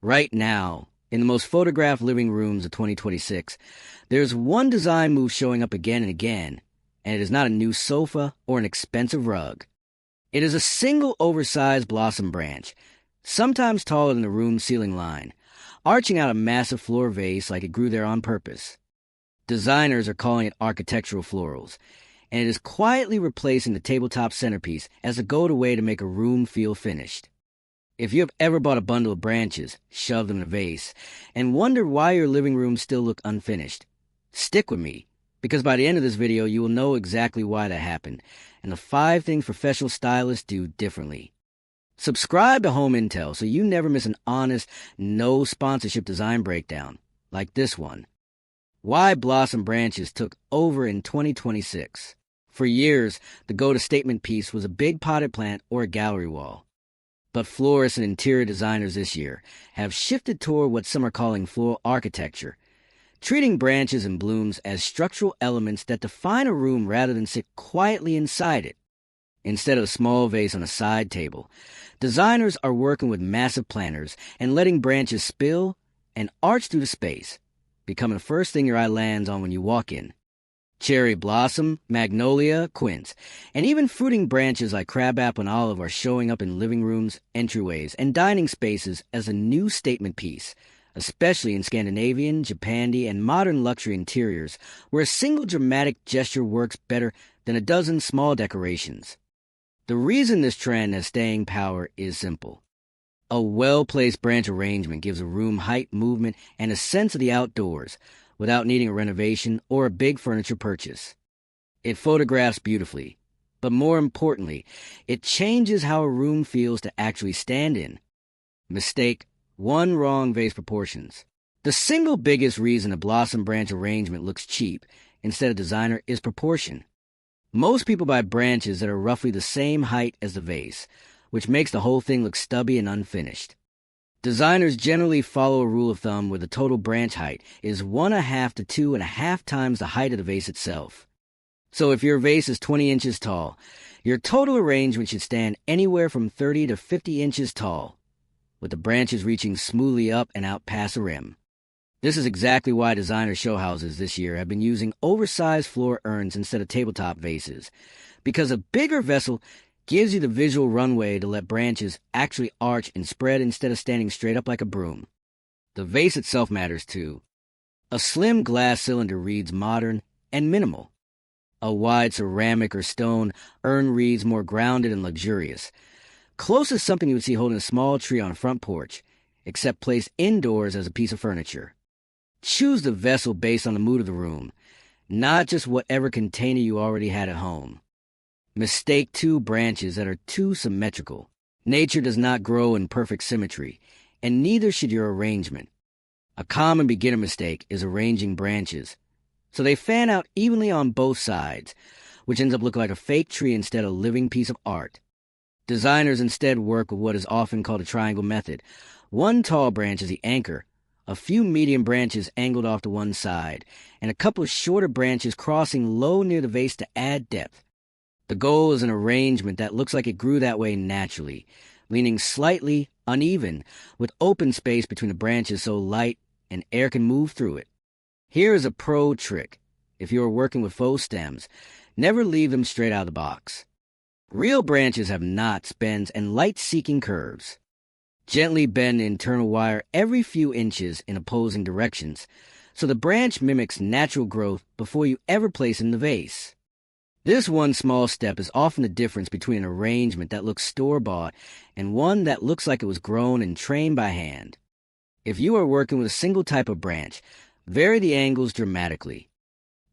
Right now, in the most photographed living rooms of 2026, there's one design move showing up again and again, and it is not a new sofa or an expensive rug. It is a single oversized blossom branch, sometimes taller than the room's ceiling line, arching out a massive floor vase like it grew there on purpose. Designers are calling it architectural florals, and it is quietly replacing the tabletop centerpiece as a go-to way to make a room feel finished. If you have ever bought a bundle of branches, shoved them in a vase, and wondered why your living room still looked unfinished, stick with me, because by the end of this video you will know exactly why that happened, and the 5 things professional stylists do differently. Subscribe to Home Intel so you never miss an honest, no sponsorship design breakdown, like this one. Why blossom branches took over in 2026. For years, the go-to statement piece was a big potted plant or a gallery wall. But florists and interior designers this year have shifted toward what some are calling floral architecture, treating branches and blooms as structural elements that define a room rather than sit quietly inside it. Instead of a small vase on a side table, designers are working with massive planters and letting branches spill and arch through the space, becoming the first thing your eye lands on when you walk in. Cherry blossom, magnolia, quince, and even fruiting branches like crabapple and olive are showing up in living rooms, entryways, and dining spaces as a new statement piece, especially in Scandinavian, Japandi, and modern luxury interiors, where a single dramatic gesture works better than a dozen small decorations. The reason this trend has staying power is simple. A well-placed branch arrangement gives a room height, movement, and a sense of the outdoors, without needing a renovation or a big furniture purchase. It photographs beautifully, but more importantly, it changes how a room feels to actually stand in. Mistake 1: wrong vase proportions. The single biggest reason a blossom branch arrangement looks cheap instead of designer is proportion. Most people buy branches that are roughly the same height as the vase, which makes the whole thing look stubby and unfinished. Designers generally follow a rule of thumb where the total branch height is 1.5 to 2.5 times the height of the vase itself. So if your vase is 20 inches tall, your total arrangement should stand anywhere from 30 to 50 inches tall, with the branches reaching smoothly up and out past the rim. This is exactly why designer show houses this year have been using oversized floor urns instead of tabletop vases, because a bigger vessel gives you the visual runway to let branches actually arch and spread instead of standing straight up like a broom. The vase itself matters too. A slim glass cylinder reads modern and minimal. A wide ceramic or stone urn reads more grounded and luxurious, close to something you would see holding a small tree on a front porch, except placed indoors as a piece of furniture. Choose the vessel based on the mood of the room, not just whatever container you already had at home. Mistake 2: branches that are too symmetrical. Nature does not grow in perfect symmetry, and neither should your arrangement. A common beginner mistake is arranging branches, so they fan out evenly on both sides, which ends up looking like a fake tree instead of a living piece of art. Designers instead work with what is often called a triangle method. One tall branch is the anchor, a few medium branches angled off to one side, and a couple of shorter branches crossing low near the vase to add depth. The goal is an arrangement that looks like it grew that way naturally, leaning slightly uneven, with open space between the branches so light and air can move through it. Here is a pro trick. If you are working with faux stems, never leave them straight out of the box. Real branches have knots, bends, and light-seeking curves. Gently bend the internal wire every few inches in opposing directions, so the branch mimics natural growth before you ever place it in the vase. This one small step is often the difference between an arrangement that looks store-bought and one that looks like it was grown and trained by hand. If you are working with a single type of branch, vary the angles dramatically.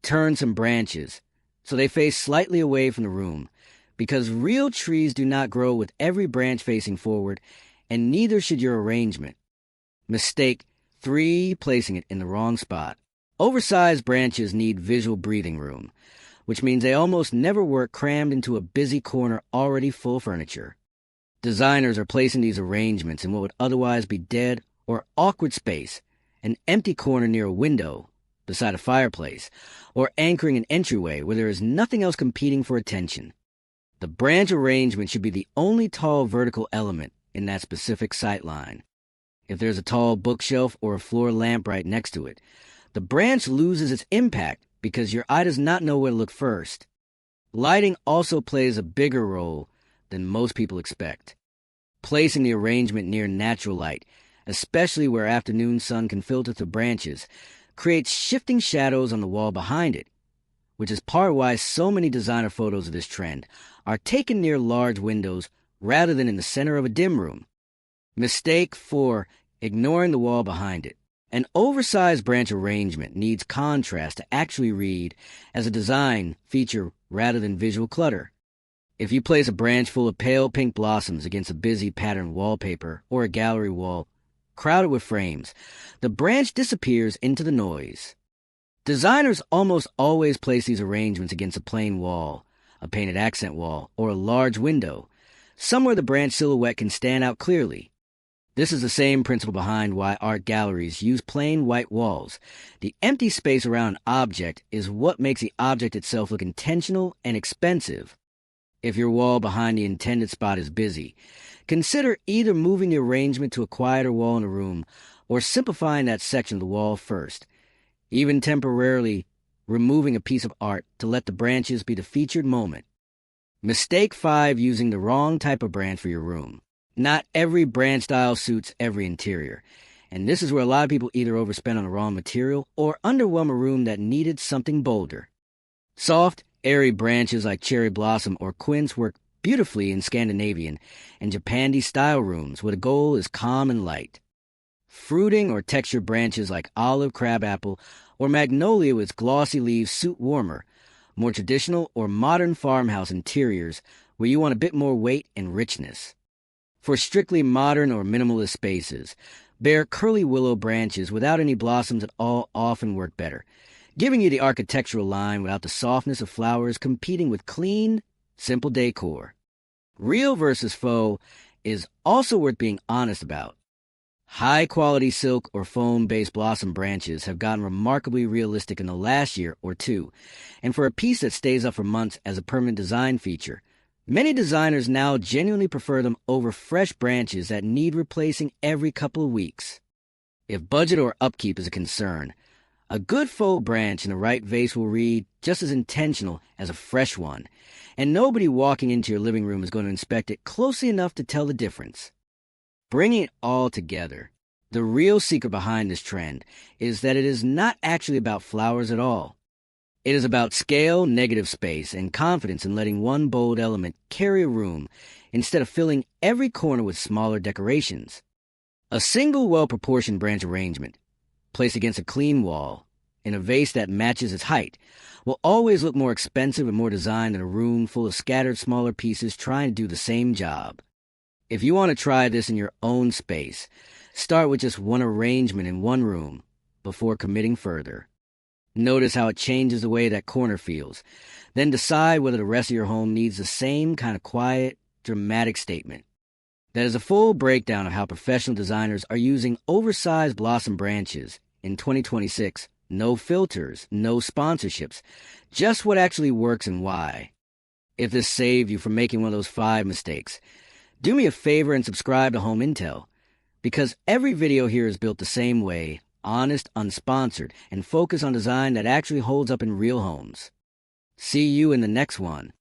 Turn some branches so they face slightly away from the room, because real trees do not grow with every branch facing forward, and neither should your arrangement. Mistake 3: placing it in the wrong spot. Oversized branches need visual breathing room, which means they almost never work crammed into a busy corner already full of furniture. Designers are placing these arrangements in what would otherwise be dead or awkward space, an empty corner near a window, beside a fireplace, or anchoring an entryway where there is nothing else competing for attention. The branch arrangement should be the only tall vertical element in that specific sightline. if there's a tall bookshelf or a floor lamp right next to it. The branch loses its impact because your eye does not know where to look first. Lighting also plays a bigger role than most people expect. Placing the arrangement near natural light, especially where afternoon sun can filter through branches, creates shifting shadows on the wall behind it, which is part why so many designer photos of this trend are taken near large windows rather than in the center of a dim room. Mistake 4. Ignoring the wall behind it. An oversized branch arrangement needs contrast to actually read as a design feature rather than visual clutter. If you place a branch full of pale pink blossoms against a busy patterned wallpaper or a gallery wall crowded with frames, the branch disappears into the noise. Designers almost always place these arrangements against a plain wall, a painted accent wall, or a large window, somewhere the branch silhouette can stand out clearly. This is the same principle behind why art galleries use plain white walls. The empty space around an object is what makes the object itself look intentional and expensive. If your wall behind the intended spot is busy, consider either moving the arrangement to a quieter wall in the room or simplifying that section of the wall first, even temporarily removing a piece of art to let the branches be the featured moment. Mistake 5. Using the wrong type of branch for your room. Not every branch style suits every interior, and this is where a lot of people either overspend on the wrong material or underwhelm a room that needed something bolder. Soft, airy branches like cherry blossom or quince work beautifully in Scandinavian and Japandi style rooms where the goal is calm and light. Fruiting or textured branches like olive, crabapple, or magnolia with glossy leaves suit warmer, more traditional or modern farmhouse interiors where you want a bit more weight and richness. For strictly modern or minimalist spaces, bare curly willow branches without any blossoms at all often work better, giving you the architectural line without the softness of flowers competing with clean, simple decor. Real versus faux is also worth being honest about. High-quality silk or foam-based blossom branches have gotten remarkably realistic in the last year or two, and for a piece that stays up for months as a permanent design feature, many designers now genuinely prefer them over fresh branches that need replacing every couple of weeks. If budget or upkeep is a concern, a good faux branch in the right vase will read just as intentional as a fresh one, and nobody walking into your living room is going to inspect it closely enough to tell the difference. Bringing it all together, the real secret behind this trend is that it is not actually about flowers at all. It is about scale, negative space, and confidence in letting one bold element carry a room instead of filling every corner with smaller decorations. A single well-proportioned branch arrangement, placed against a clean wall, in a vase that matches its height, will always look more expensive and more designed than a room full of scattered smaller pieces trying to do the same job. If you want to try this in your own space, start with just one arrangement in one room before committing further. Notice how it changes the way that corner feels. Then decide whether the rest of your home needs the same kind of quiet, dramatic statement. That is a full breakdown of how professional designers are using oversized blossom branches in 2026. No filters, no sponsorships, just what actually works and why. If this saved you from making one of those 5 mistakes, do me a favor and subscribe to Home Intel, because every video here is built the same way, honest, unsponsored, and focused on design that actually holds up in real homes. See you in the next one.